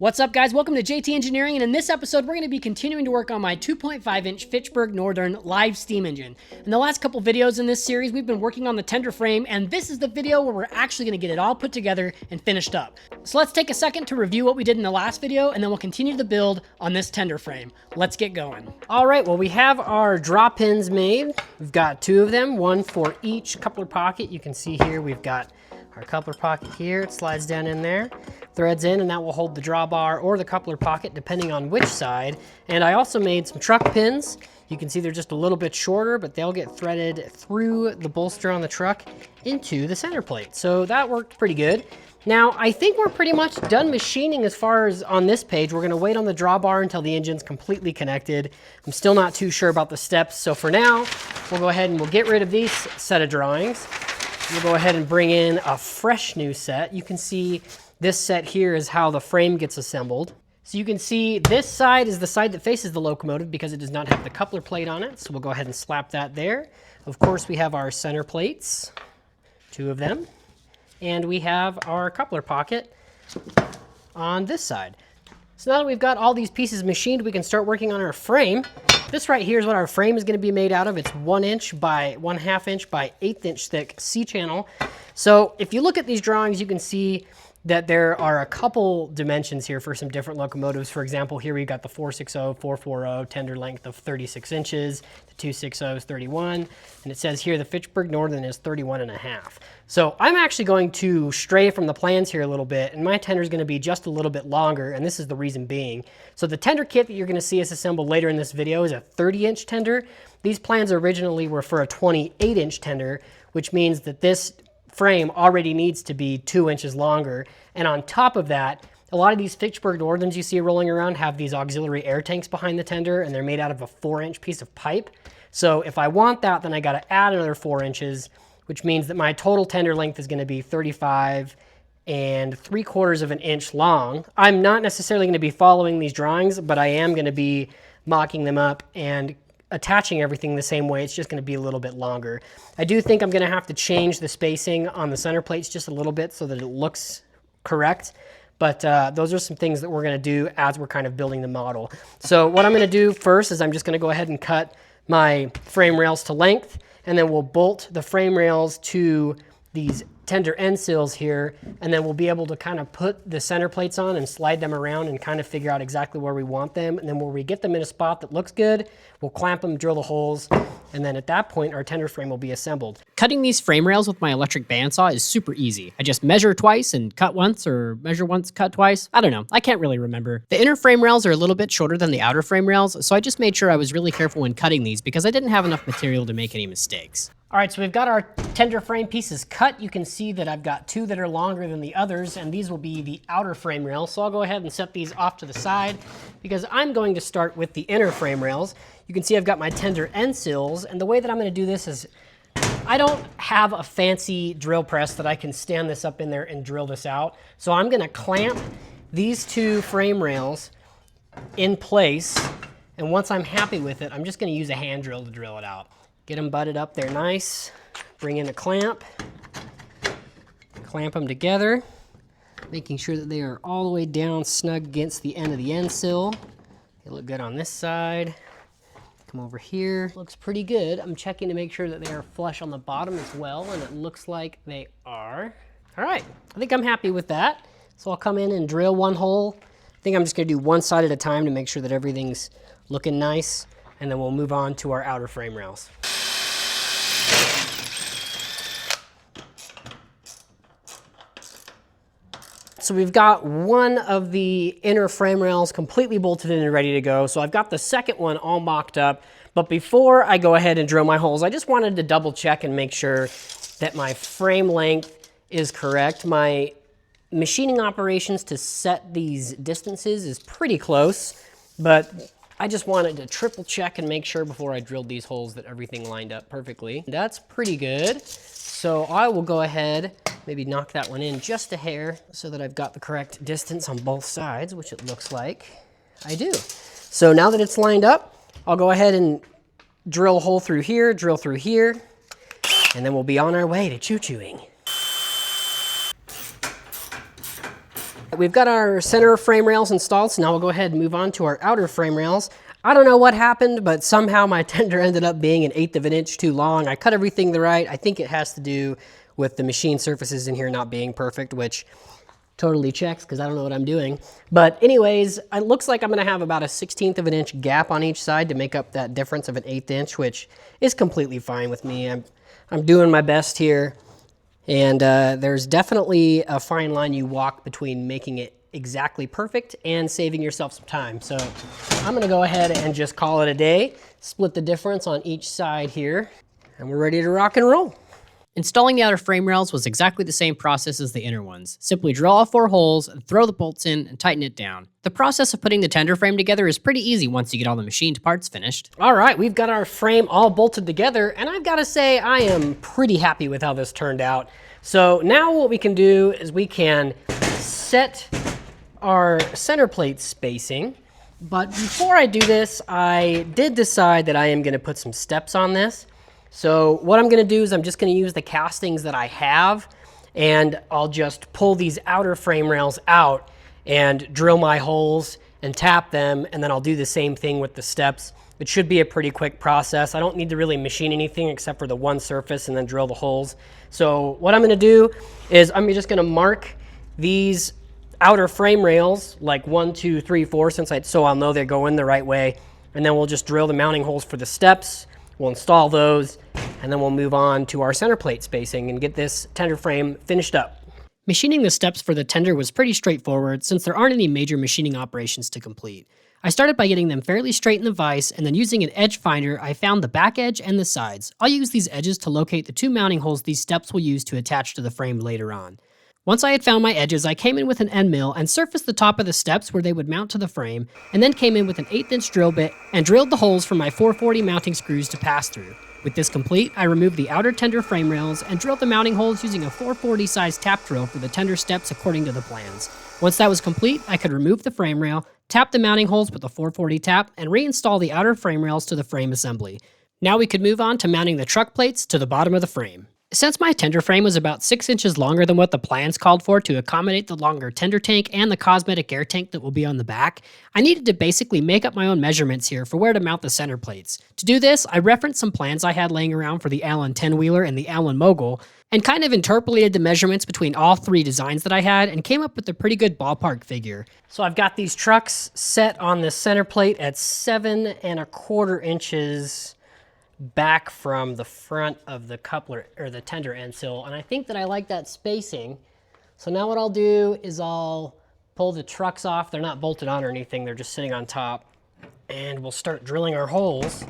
What's up, guys? Welcome to J.T. Engineering, and in this episode, we're going to be continuing to work on my 2.5-inch Fitchburg Northern live steam engine. In the last couple videos in this series, we've been working on the tender frame, and this is the video where we're actually going to get it all put together and finished up. So let's take a second to review what we did in the last video, and then we'll continue the build on this tender frame. Let's get going. All right, well, we have our drop pins made. We've got two of them, one for each coupler pocket. You can see here we've got our coupler pocket here. It slides down in there, threads in, and that will hold the drawbar or the coupler pocket depending on which side. And I also made some truck pins. You can see they're just a little bit shorter, but they'll get threaded through the bolster on the truck into the center plate. So that worked pretty good. Now, I think we're pretty much done machining as far as on this page. We're gonna wait on the drawbar until the engine's completely connected. I'm still not too sure about the steps. So for now, we'll go ahead and we'll get rid of these set of drawings. We'll go ahead and bring in a fresh new set. You can see this set here is how the frame gets assembled. So you can see this side is the side that faces the locomotive because it does not have the coupler plate on it. So we'll go ahead and slap that there. Of course, we have our center plates, two of them, and we have our coupler pocket on this side. So now that we've got all these pieces machined, we can start working on our frame. This right here is what our frame is going to be made out of. It's 1 inch by 1/2 inch by 1/8 inch thick C-channel. So if you look at these drawings, you can see that there are a couple dimensions here for some different locomotives. For example, here we've got the 460, 440, tender length of 36 inches, the 260 is 31, and it says here the Fitchburg Northern is 31.5. So I'm actually going to stray from the plans here a little bit, and my tender is going to be just a little bit longer, and this is the reason being. So the tender kit that you're going to see us assemble later in this video is a 30-inch tender. These plans originally were for a 28-inch tender, which means that this frame already needs to be 2 inches longer. And on top of that, a lot of these Fitchburg Northerns you see rolling around have these auxiliary air tanks behind the tender, and they're made out of a 4-inch piece of pipe. So if I want that, then I got to add another 4 inches, which means that my total tender length is going to be 35 3/4 of an inch long. I'm not necessarily going to be following these drawings, but I am going to be mocking them up and attaching everything the same way. It's just going to be a little bit longer. I do think I'm going to have to change the spacing on the center plates just a little bit so that it looks correct. But those are some things that we're going to do as we're kind of building the model. So what I'm going to do first is I'm just going to go ahead and cut my frame rails to length, and then we'll bolt the frame rails to these tender end sills here, and then we'll be able to kind of put the center plates on and slide them around and kind of figure out exactly where we want them. And then when we get them in a spot that looks good, we'll clamp them, drill the holes, and then at that point, our tender frame will be assembled. Cutting these frame rails with my electric bandsaw is super easy. I just measure twice and cut once, or measure once, cut twice. I don't know. I can't really remember. The inner frame rails are a little bit shorter than the outer frame rails, so I just made sure I was really careful when cutting these because I didn't have enough material to make any mistakes. All right, so we've got our tender frame pieces cut. You can see that I've got two that are longer than the others, and these will be the outer frame rails. So I'll go ahead and set these off to the side because I'm going to start with the inner frame rails. You can see I've got my tender end sills, and the way that I'm going to do this is I don't have a fancy drill press that I can stand this up in there and drill this out. So I'm going to clamp these two frame rails in place, and once I'm happy with it, I'm just going to use a hand drill to drill it out. Get them butted up there nice, bring in a clamp, clamp them together, making sure that they are all the way down snug against the end of the end sill. They look good on this side. Come over here, looks pretty good. I'm checking to make sure that they are flush on the bottom as well, and it looks like they are. All right, I think I'm happy with that. So I'll come in and drill one hole. I think I'm just gonna do one side at a time to make sure that everything's looking nice, and then we'll move on to our outer frame rails. So we've got one of the inner frame rails completely bolted in and ready to go. So I've got the second one all mocked up. But before I go ahead and drill my holes, I just wanted to double check and make sure that my frame length is correct. My machining operations to set these distances is pretty close, but I just wanted to triple check and make sure before I drilled these holes that everything lined up perfectly. That's pretty good. So I will go ahead, maybe knock that one in just a hair so that I've got the correct distance on both sides, which it looks like I do. So now that it's lined up, I'll go ahead and drill a hole through here, and then we'll be on our way to choo-chooing. We've got our center frame rails installed, so now we'll go ahead and move on to our outer frame rails. I don't know what happened, but somehow my tender ended up being 1/8 of an inch too long. I cut everything right. I think it has to do with the machine surfaces in here not being perfect, which totally checks because I don't know what I'm doing. But anyways, it looks like I'm gonna have about a 1/16 of an inch gap on each side to make up that difference of 1/8 inch, which is completely fine with me. I'm doing my best here. And there's definitely a fine line you walk between making it exactly perfect and saving yourself some time. So I'm gonna go ahead and just call it a day, split the difference on each side here, and we're ready to rock and roll. Installing the outer frame rails was exactly the same process as the inner ones. Simply drill all 4 holes and throw the bolts in and tighten it down. The process of putting the tender frame together is pretty easy once you get all the machined parts finished. All right, we've got our frame all bolted together, and I've got to say I am pretty happy with how this turned out. So now what we can do is we can set our center plate spacing. But before I do this, I did decide that I am going to put some steps on this. So what I'm going to do is I'm just going to use the castings that I have, and I'll just pull these outer frame rails out and drill my holes and tap them, and then I'll do the same thing with the steps. It should be a pretty quick process. I don't need to really machine anything except for the one surface and then drill the holes. So what I'm going to do is I'm just going to mark these outer frame rails like 1, 2, 3, 4 so I'll know they go in the right way, and then we'll just drill the mounting holes for the steps. We'll install those, and then we'll move on to our center plate spacing and get this tender frame finished up. Machining the steps for the tender was pretty straightforward since there aren't any major machining operations to complete. I started by getting them fairly straight in the vise, and then using an edge finder, I found the back edge and the sides. I'll use these edges to locate the 2 mounting holes these steps will use to attach to the frame later on. Once I had found my edges, I came in with an end mill and surfaced the top of the steps where they would mount to the frame, and then came in with an 1/8 inch drill bit and drilled the holes for my 440 mounting screws to pass through. With this complete, I removed the outer tender frame rails and drilled the mounting holes using a 440 size tap drill for the tender steps according to the plans. Once that was complete, I could remove the frame rail, tap the mounting holes with a 440 tap, and reinstall the outer frame rails to the frame assembly. Now we could move on to mounting the truck plates to the bottom of the frame. Since my tender frame was about 6 inches longer than what the plans called for to accommodate the longer tender tank and the cosmetic air tank that will be on the back, I needed to basically make up my own measurements here for where to mount the center plates. To do this, I referenced some plans I had laying around for the Allen 10-wheeler and the Allen Mogul, and kind of interpolated the measurements between all 3 designs that I had and came up with a pretty good ballpark figure. So I've got these trucks set on the center plate at 7 1/4 inches back from the front of the coupler or the tender end sill, and I think that I like that spacing. So now what I'll do is I'll pull the trucks off. They're not bolted on or anything, they're just sitting on top, and we'll start drilling our holes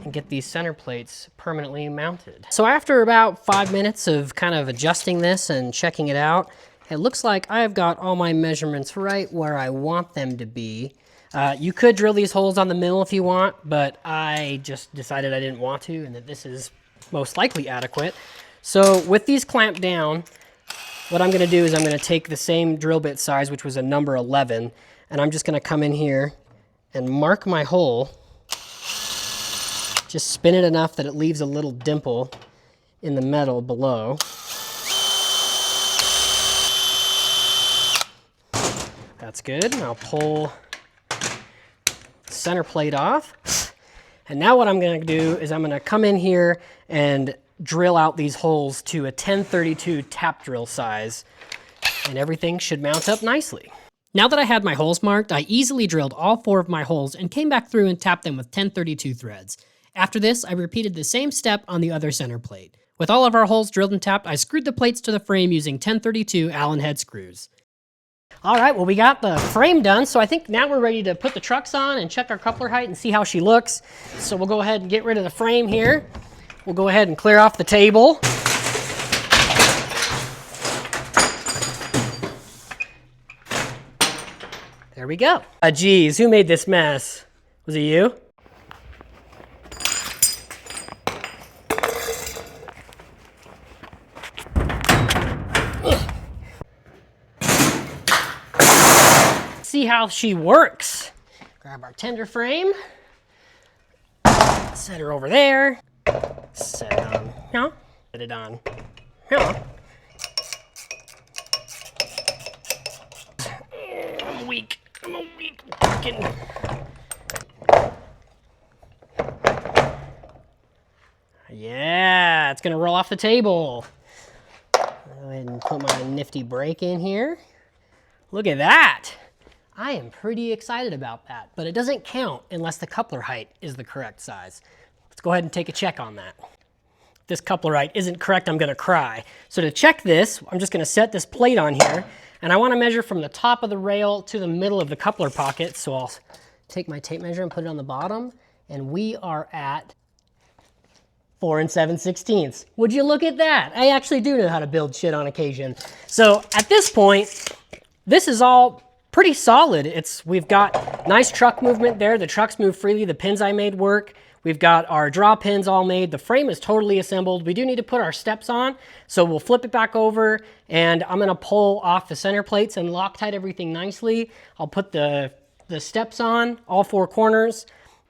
and get these center plates permanently mounted. So after about 5 minutes of kind of adjusting this and checking it out, it looks like I've got all my measurements right where I want them to be. You could drill these holes on the mill if you want, but I just decided I didn't want to and that this is most likely adequate. So with these clamped down, what I'm going to do is I'm going to take the same drill bit size, which was a number 11, and I'm just going to come in here and mark my hole. Just spin it enough that it leaves a little dimple in the metal below. That's good. And I'll pull center plate off. And now what I'm going to do is I'm going to come in here and drill out these holes to a 1032 tap drill size, and everything should mount up nicely. Now that I had my holes marked, I easily drilled all 4 of my holes and came back through and tapped them with 1032 threads. After this, I repeated the same step on the other center plate. With all of our holes drilled and tapped, I screwed the plates to the frame using 1032 Allen head screws. All right, well, we got the frame done, so I think now we're ready to put the trucks on and check our coupler height and see how she looks. So we'll go ahead and get rid of the frame here. We'll go ahead and clear off the table. There we go. Geez, who made this mess? Was it you? See how she works. Grab our tender frame, set her over there, set it on, no, set it on, no. a week. I'm a weak pumpkin. Yeah, it's gonna roll off the table. Go ahead and put my nifty brake in here. Look at that. I am pretty excited about that, but it doesn't count unless the coupler height is the correct size. Let's go ahead and take a check on that. If this coupler height isn't correct, I'm gonna cry. So to check this, I'm just gonna set this plate on here, and I wanna measure from the top of the rail to the middle of the coupler pocket. So I'll take my tape measure and put it on the bottom, and we are at 4 7/16. Would you look at that? I actually do know how to build shit on occasion. So at this point, this is all pretty solid. We've got nice truck movement there. The trucks move freely. The pins I made work. We've got our draw pins all made. The frame is totally assembled. We do need to put our steps on, so we'll flip it back over, and I'm gonna pull off the center plates and Loctite everything nicely. I'll put the steps on, all 4 corners,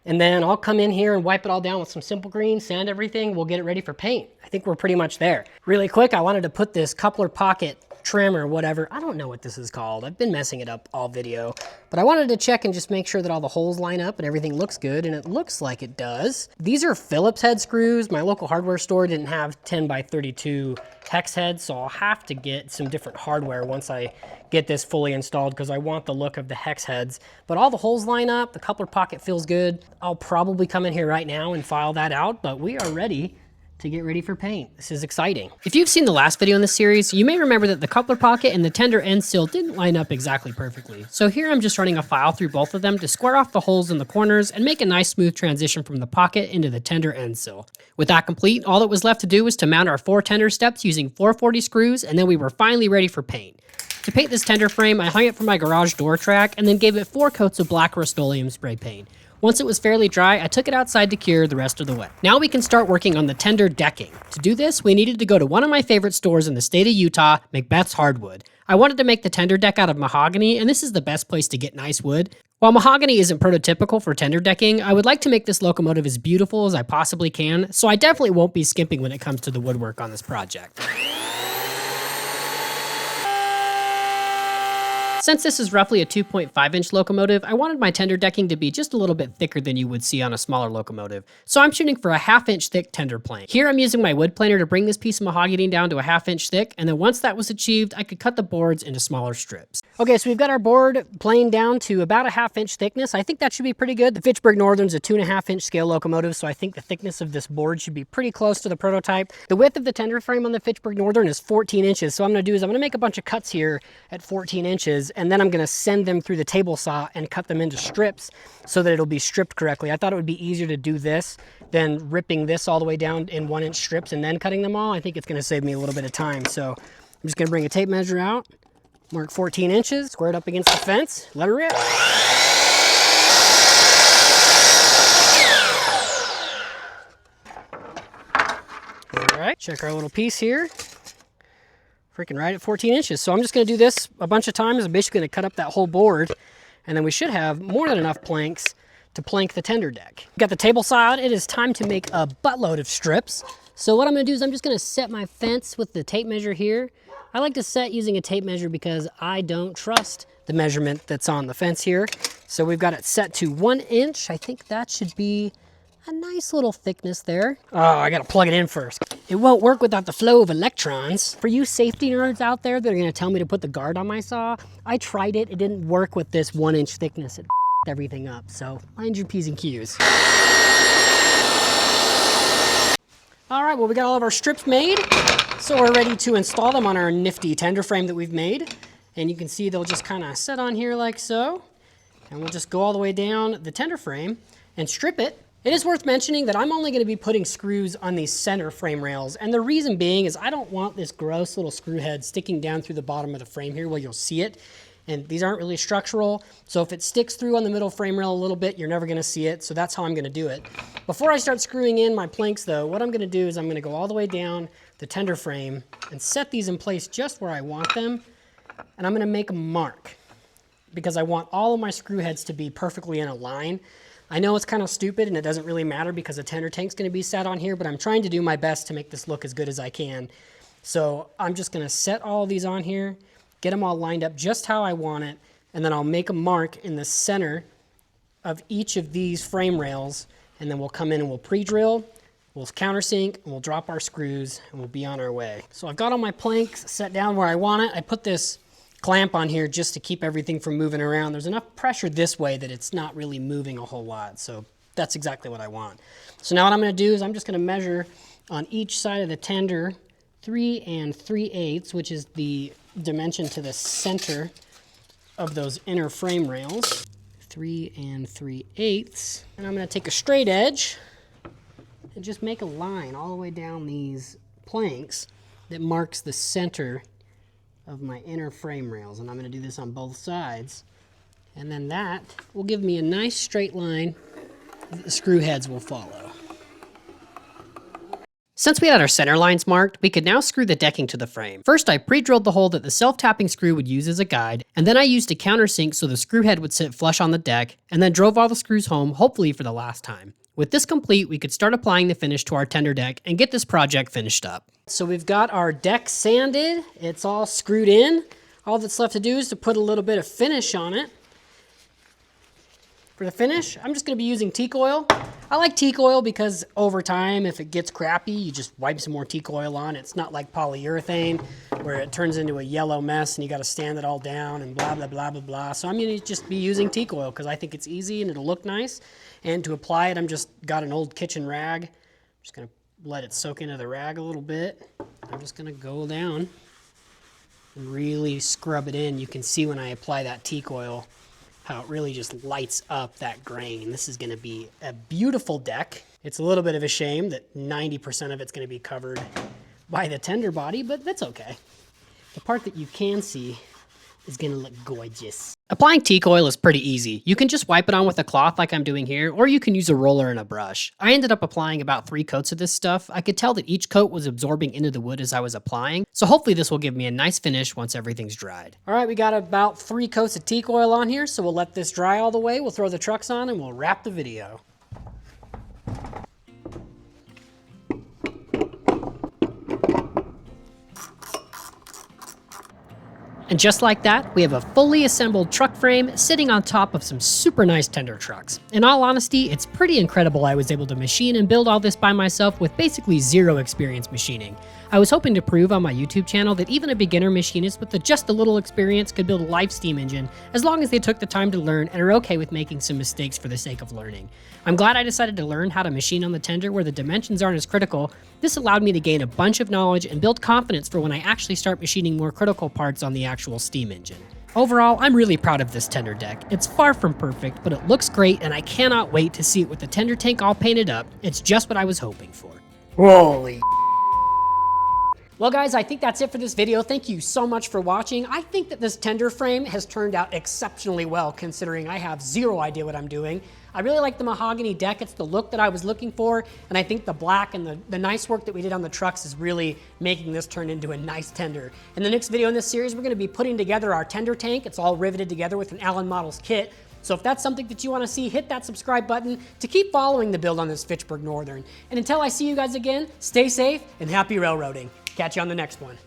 and then I'll come in here and wipe it all down with some simple green, sand everything. We'll get it ready for paint. I think we're pretty much there. Really quick, I wanted to put this coupler pocket trim or whatever. I don't know what this is called. I've been messing it up all video, but I wanted to check and just make sure that all the holes line up and everything looks good, and it looks like it does. These are Phillips head screws. My local hardware store didn't have 10 by 32 hex heads, so I'll have to get some different hardware once I get this fully installed because I want the look of the hex heads. But all the holes line up, the coupler pocket feels good. I'll probably come in here right now and file that out, but we are ready to get ready for paint. This is exciting. If you've seen the last video in this series, you may remember that the coupler pocket and the tender end seal didn't line up exactly perfectly. So here I'm just running a file through both of them to square off the holes in the corners and make a nice smooth transition from the pocket into the tender end seal. With that complete, all that was left to do was to mount our 4 tender steps using 440 screws, and then we were finally ready for paint. To paint this tender frame, I hung it from my garage door track and then gave it 4 coats of black Rust-Oleum spray paint. Once it was fairly dry, I took it outside to cure the rest of the way. Now we can start working on the tender decking. To do this, we needed to go to one of my favorite stores in the state of Utah, Macbeth's Hardwood. I wanted to make the tender deck out of mahogany, and this is the best place to get nice wood. While mahogany isn't prototypical for tender decking, I would like to make this locomotive as beautiful as I possibly can, so I definitely won't be skimping when it comes to the woodwork on this project. Since this is roughly a 2.5-inch locomotive, I wanted my tender decking to be just a little bit thicker than you would see on a smaller locomotive. So I'm shooting for a 1/2-inch thick tender plank. Here I'm using my wood planer to bring this piece of mahogany down to a 1/2-inch thick, and then once that was achieved, I could cut the boards into smaller strips. Okay, so we've got our board planed down to about a 1/2-inch thickness. I think that should be pretty good. The Fitchburg Northern's a 2.5-inch scale locomotive, so I think the thickness of this board should be pretty close to the prototype. The width of the tender frame on the Fitchburg Northern is 14 inches, so what I'm gonna do is I'm gonna make a bunch of cuts here at 14 inches, and then I'm gonna send them through the table saw and cut them into strips so that it'll be stripped correctly. I thought it would be easier to do this than ripping this all the way down in 1-inch strips and then cutting them all. I think it's gonna save me a little bit of time. So I'm just gonna bring a tape measure out, mark 14 inches, square it up against the fence, let her rip. All right, check our little piece here. Freaking right at 14 inches. So I'm just gonna do this a bunch of times. I'm basically gonna cut up that whole board, and then we should have more than enough planks to plank the tender deck. Got the table saw out. It is time to make a buttload of strips. So what I'm gonna do is I'm just gonna set my fence with the tape measure here. I like to set using a tape measure because I don't trust the measurement that's on the fence here. So we've got it set to 1 inch. I think that should be a nice little thickness there. Oh, I gotta plug it in first. It won't work without the flow of electrons. For you safety nerds out there that are gonna tell me to put the guard on my saw, I tried it, it didn't work with this 1-inch thickness. It everything up, so mind your P's and Q's. All right, well, we got all of our strips made, so we're ready to install them on our nifty tender frame that we've made. And you can see they'll just kind of set on here like so. And we'll just go all the way down the tender frame and strip it. It is worth mentioning that I'm only going to be putting screws on these center frame rails, and the reason being is I don't want this gross little screw head sticking down through the bottom of the frame here where you'll see it, and these aren't really structural, so if it sticks through on the middle frame rail a little bit, you're never going to see it, so that's how I'm going to do it. Before I start screwing in my planks though, what I'm going to do is I'm going to go all the way down the tender frame and set these in place just where I want them, and I'm going to make a mark because I want all of my screw heads to be perfectly in a line. I know it's kind of stupid and it doesn't really matter because the tender tank's going to be set on here, but I'm trying to do my best to make this look as good as I can. So I'm just going to set all of these on here, get them all lined up just how I want it, and then I'll make a mark in the center of each of these frame rails, and then we'll come in and we'll pre-drill, we'll countersink, and we'll drop our screws, and we'll be on our way. So I've got all my planks set down where I want it. I put this clamp on here just to keep everything from moving around. There's enough pressure this way that it's not really moving a whole lot, so that's exactly what I want. So now what I'm going to do is I'm just going to measure on each side of the tender 3 3/8, which is the dimension to the center of those inner frame rails. 3 3/8, and I'm going to take a straight edge and just make a line all the way down these planks that marks the center of my inner frame rails, and I'm going to do this on both sides, and then that will give me a nice straight line that the screw heads will follow. Since we had our center lines marked, we could now screw the decking to the frame. First, I pre-drilled the hole that the self-tapping screw would use as a guide, and then I used a countersink so the screw head would sit flush on the deck, and then drove all the screws home, hopefully for the last time. With this complete, we could start applying the finish to our tender deck and get this project finished up. So we've got our deck sanded, it's all screwed in. All that's left to do is to put a little bit of finish on it. For the finish, I'm just going to be using teak oil. I like teak oil because over time, if it gets crappy, you just wipe some more teak oil on. It's not like polyurethane where it turns into a yellow mess and you got to stand it all down and blah, blah, blah, blah, blah. So I'm going to just be using teak oil because I think it's easy and it'll look nice. And to apply it, I'm just got an old kitchen rag. I'm just going to let it soak into the rag a little bit. I'm just going to go down and really scrub it in. You can see when I apply that teak oil how it really just lights up that grain. This is gonna be a beautiful deck. It's a little bit of a shame that 90% of it's gonna be covered by the tender body, but that's okay. The part that you can see is gonna look gorgeous. Applying teak oil is pretty easy. You can just wipe it on with a cloth like I'm doing here, or you can use a roller and a brush. I ended up applying about 3 coats of this stuff. I could tell that each coat was absorbing into the wood as I was applying, so hopefully this will give me a nice finish once everything's dried. All right, we got about 3 coats of teak oil on here, so we'll let this dry all the way. We'll throw the trucks on and we'll wrap the video. And just like that, we have a fully assembled truck frame sitting on top of some super nice tender trucks. In all honesty, it's pretty incredible I was able to machine and build all this by myself with basically zero experience machining. I was hoping to prove on my YouTube channel that even a beginner machinist with just a little experience could build a live steam engine as long as they took the time to learn and are okay with making some mistakes for the sake of learning. I'm glad I decided to learn how to machine on the tender where the dimensions aren't as critical. This allowed me to gain a bunch of knowledge and build confidence for when I actually start machining more critical parts on the actual steam engine. Overall, I'm really proud of this tender deck. It's far from perfect, but it looks great and I cannot wait to see it with the tender tank all painted up. It's just what I was hoping for. Holy Well guys, I think that's it for this video. Thank you so much for watching. I think that this tender frame has turned out exceptionally well considering I have zero idea what I'm doing. I really like the mahogany deck. It's the look that I was looking for, and I think the black and the nice work that we did on the trucks is really making this turn into a nice tender. In the next video in this series, we're gonna be putting together our tender tank. It's all riveted together with an Allen Models kit. So if that's something that you want to see, hit that subscribe button to keep following the build on this Fitchburg Northern. And until I see you guys again, stay safe and happy railroading. Catch you on the next one.